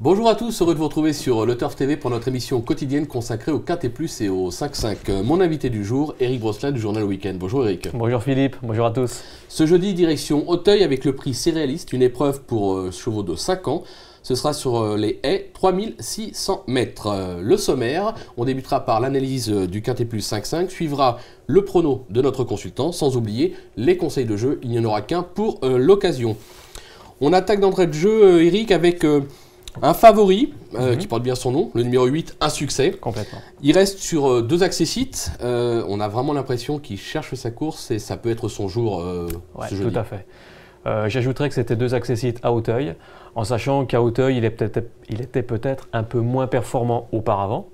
Bonjour à tous, heureux de vous retrouver sur Le Turf TV pour notre émission quotidienne consacrée au Quintet Plus et au 5-5. Mon invité du jour, Eric Brosselin du journal Week-end. Bonjour Eric. Bonjour Philippe, bonjour à tous. Ce jeudi, direction Auteuil avec le prix Céréaliste, une épreuve pour chevaux de 5 ans. Ce sera sur les haies, 3600 mètres. Le sommaire, on débutera par l'analyse du Quintet Plus 5-5, suivra le prono de notre consultant, sans oublier les conseils de jeu, il n'y en aura qu'un pour l'occasion. On attaque d'entrée de jeu, Eric, avec un favori qui porte bien son nom, le numéro 8, un succès. Complètement. Il reste sur deux accessites. On a vraiment l'impression qu'il cherche sa course et ça peut être son jour ce jeudi. Tout à fait. J'ajouterais que c'était deux accessites à Auteuil, en sachant qu'à Auteuil, il était peut-être un peu moins performant auparavant.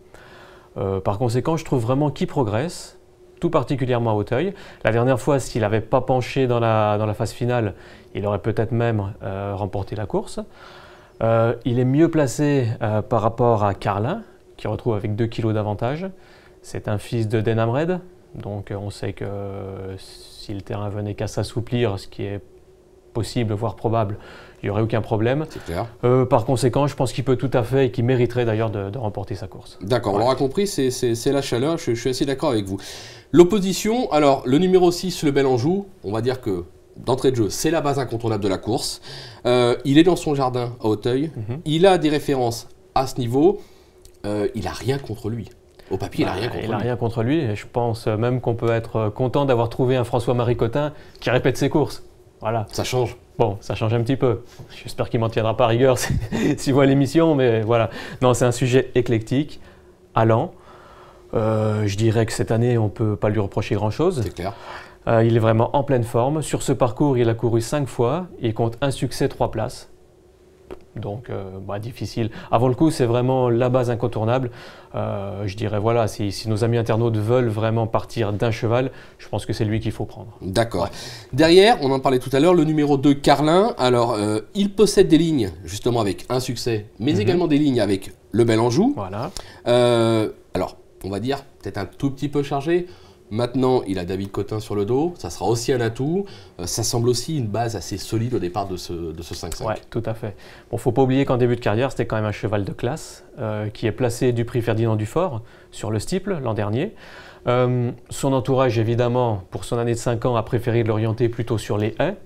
Par conséquent, je trouve vraiment qu'il progresse, tout particulièrement à Auteuil. La dernière fois, s'il n'avait pas penché dans la phase finale, il aurait peut-être même remporté la course. Il est mieux placé par rapport à Carlin, qui retrouve avec 2 kilos d'avantage. C'est un fils de Denamred, donc on sait que si le terrain venait qu'à s'assouplir, ce qui est possible, voire probable, il n'y aurait aucun problème. C'est clair. Par conséquent, je pense qu'il peut tout à fait et qu'il mériterait d'ailleurs de remporter sa course. Voilà. D'accord, on l'aura compris, c'est la chaleur, je suis assez d'accord avec vous. L'opposition, alors le numéro 6, le Bel Anjou, on va dire que d'entrée de jeu, c'est la base incontournable de la course. Il est dans son jardin à Auteuil. Il a des références à ce niveau. Il n'a rien contre lui. Au papier, il n'a rien contre lui. Il n'a rien contre lui. Et je pense même qu'on peut être content d'avoir trouvé un François-Marie Cotin qui répète ses courses. Voilà. Ça change. Bon, ça change un petit peu. J'espère qu'il m'en tiendra pas rigueur s'il voit l'émission, mais voilà. Non, c'est un sujet éclectique, allant. Je dirais que cette année, on ne peut pas lui reprocher grand-chose. C'est clair. Il est vraiment en pleine forme. Sur ce parcours, il a couru 5 fois. Il compte un succès, 3 places. Donc, difficile. Avant le coup, c'est vraiment la base incontournable. Je dirais, voilà, si nos amis internautes veulent vraiment partir d'un cheval, je pense que c'est lui qu'il faut prendre. D'accord. Ouais. Derrière, on en parlait tout à l'heure, le numéro 2, Carlin. Alors, il possède des lignes, justement, avec un succès, mais également des lignes avec le Bel Anjou. Voilà. Alors, on va dire, peut-être un tout petit peu chargé. Maintenant, il a David Cotin sur le dos, ça sera aussi un atout. Ça semble aussi une base assez solide au départ de ce 5-5. Oui, tout à fait. Bon, il ne faut pas oublier qu'en début de carrière, c'était quand même un cheval de classe qui est placé du prix Ferdinand Dufort sur le Steeple l'an dernier. Son entourage, évidemment, pour son année de 5 ans, a préféré l'orienter plutôt sur les haies.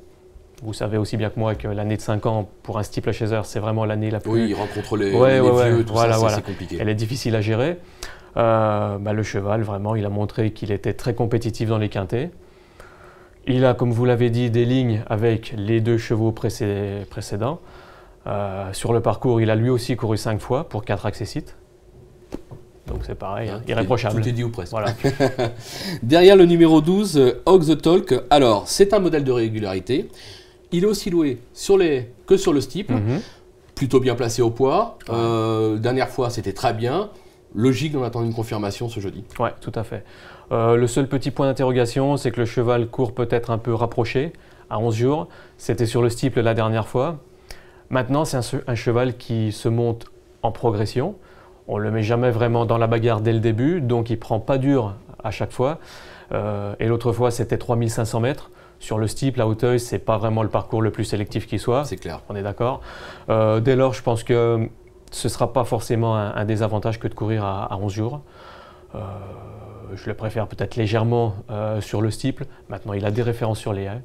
Vous savez aussi bien que moi que l'année de 5 ans, pour un steeplechaser, c'est vraiment l'année la plus... Oui, il rencontre les vieux, tout ça, c'est compliqué. Elle est difficile à gérer. Le cheval, vraiment, il a montré qu'il était très compétitif dans les quintets. Il a, comme vous l'avez dit, des lignes avec les 2 chevaux précédents. Sur le parcours, il a lui aussi couru 5 fois pour 4 accessites. Donc c'est pareil, irréprochable. Tout est dit ou presque. Voilà. Derrière le numéro 12, Hog the Talk. Alors, c'est un modèle de régularité. Il est aussi loué que sur le steeple. Plutôt bien placé au poids. Dernière fois, c'était très bien. Logique d'en attendre une confirmation ce jeudi. Oui, tout à fait. Le seul petit point d'interrogation, c'est que le cheval court peut-être un peu rapproché, à 11 jours. C'était sur le steeple la dernière fois. Maintenant, c'est un cheval qui se monte en progression. On ne le met jamais vraiment dans la bagarre dès le début, donc il ne prend pas dur à chaque fois. Et l'autre fois, c'était 3500 mètres. Sur le steeple, à Auteuil, ce n'est pas vraiment le parcours le plus sélectif qui soit. C'est clair. On est d'accord. Dès lors, je pense que ce ne sera pas forcément un désavantage que de courir à 11 jours. Je le préfère peut-être légèrement sur le steeple. Maintenant, il a des références sur les haies.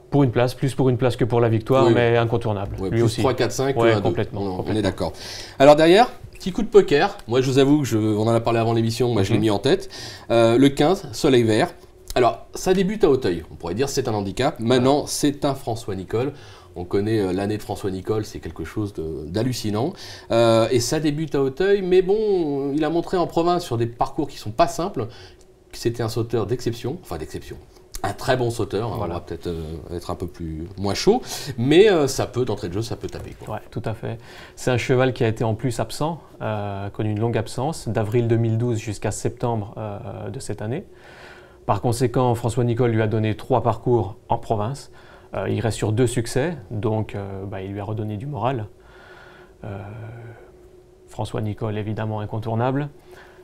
Pour une place, plus pour une place que pour la victoire, mais incontournable. Oui, lui plus aussi. 3, 4, 5. Ouais, complètement. On est d'accord. Alors derrière, petit coup de poker. Moi, je vous avoue que on en a parlé avant l'émission, je l'ai mis en tête. Le 15, Soleil Vert. Alors, ça débute à Auteuil. On pourrait dire que c'est un handicap. Maintenant, c'est un François Nicole. On connaît l'année de François Nicole, c'est quelque chose d'hallucinant. Et ça débute à Auteuil, mais bon, il a montré en province sur des parcours qui ne sont pas simples que c'était un sauteur d'exception, un très bon sauteur, voilà. On va peut-être être un peu moins chaud, mais ça peut, d'entrée de jeu, ça peut taper. Oui, tout à fait. C'est un cheval qui a été en plus absent, connu une longue absence, d'avril 2012 jusqu'à septembre de cette année. Par conséquent, François Nicole lui a donné 3 parcours en province. Il reste sur 2 succès, donc il lui a redonné du moral. François Nicole, évidemment incontournable.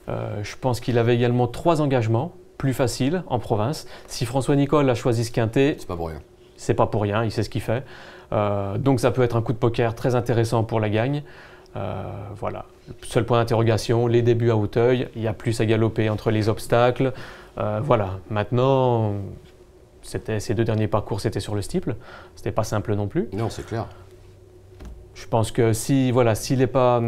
Je pense qu'il avait également 3 engagements, plus faciles, en province. Si François Nicole a choisi ce quintet, c'est pas pour rien. C'est pas pour rien, il sait ce qu'il fait. Donc ça peut être un coup de poker très intéressant pour la gagne. Voilà. Seul point d'interrogation, les débuts à Hauteuil, il y a plus à galoper entre les obstacles. Voilà. Maintenant, ces 2 derniers parcours, c'était sur le steeple. C'était pas simple non plus. Non, c'est clair. Je pense que si s'il n'est pas,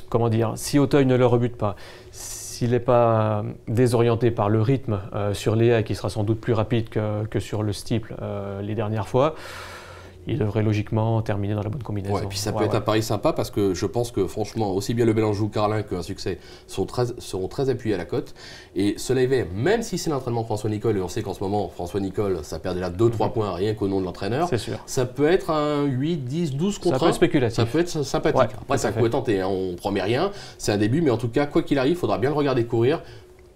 comment dire, si Hauteuil ne le rebute pas, s'il n'est pas désorienté par le rythme sur les haies, qui sera sans doute plus rapide que sur le steeple les dernières fois, il devrait logiquement terminer dans la bonne combinaison. Ouais, et puis ça peut être un pari sympa parce que je pense que franchement, aussi bien le Bélanjou Carlin qu'un succès seront très appuyés à la cote. Et Soleil Vert, même si c'est l'entraînement de François Nicole, et on sait qu'en ce moment, François Nicole, ça perd déjà 2-3 points rien qu'au nom de l'entraîneur. C'est sûr. Ça peut être un 8, 10, 12 contre 1. Ça peut être spéculatif. Ça peut être sympathique. Ouais, après, ça peut tenter, hein, on ne promet rien, c'est un début, mais en tout cas, quoi qu'il arrive, il faudra bien le regarder courir.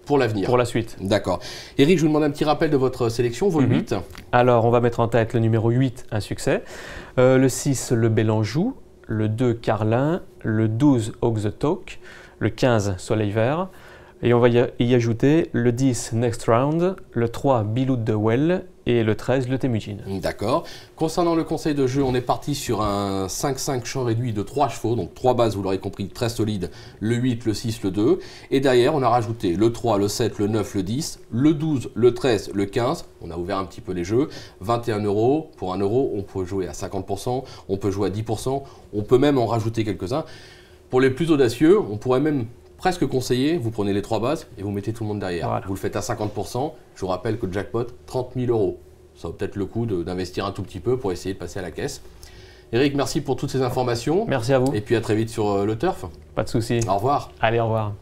Pour l'avenir. Pour la suite. D'accord. Eric, je vous demande un petit rappel de votre sélection, vol 8. Alors, on va mettre en tête le numéro 8, un succès. Le 6, le Bélanjou. Le 2, Carlin. Le 12, Hawk the Talk. Le 15, Soleil Vert. Et on va y ajouter le 10, Next Round. Le 3, Bilout de Well. Et le 13, le Temujin. D'accord. Concernant le conseil de jeu, on est parti sur un 5-5 champ réduit de 3 chevaux, donc 3 bases, vous l'aurez compris, très solides, le 8, le 6, le 2. Et derrière, on a rajouté le 3, le 7, le 9, le 10, le 12, le 13, le 15. On a ouvert un petit peu les jeux. 21 €. Pour 1 €, on peut jouer à 50%, on peut jouer à 10%, on peut même en rajouter quelques-uns. Pour les plus audacieux, on pourrait même presque conseiller, vous prenez les 3 bases et vous mettez tout le monde derrière. Voilà. Vous le faites à 50%. Je vous rappelle que le jackpot, 30 000 €. Ça vaut peut-être le coup d'investir un tout petit peu pour essayer de passer à la caisse. Eric, merci pour toutes ces informations. Merci à vous. Et puis à très vite sur le turf. Pas de souci. Au revoir. Allez, au revoir.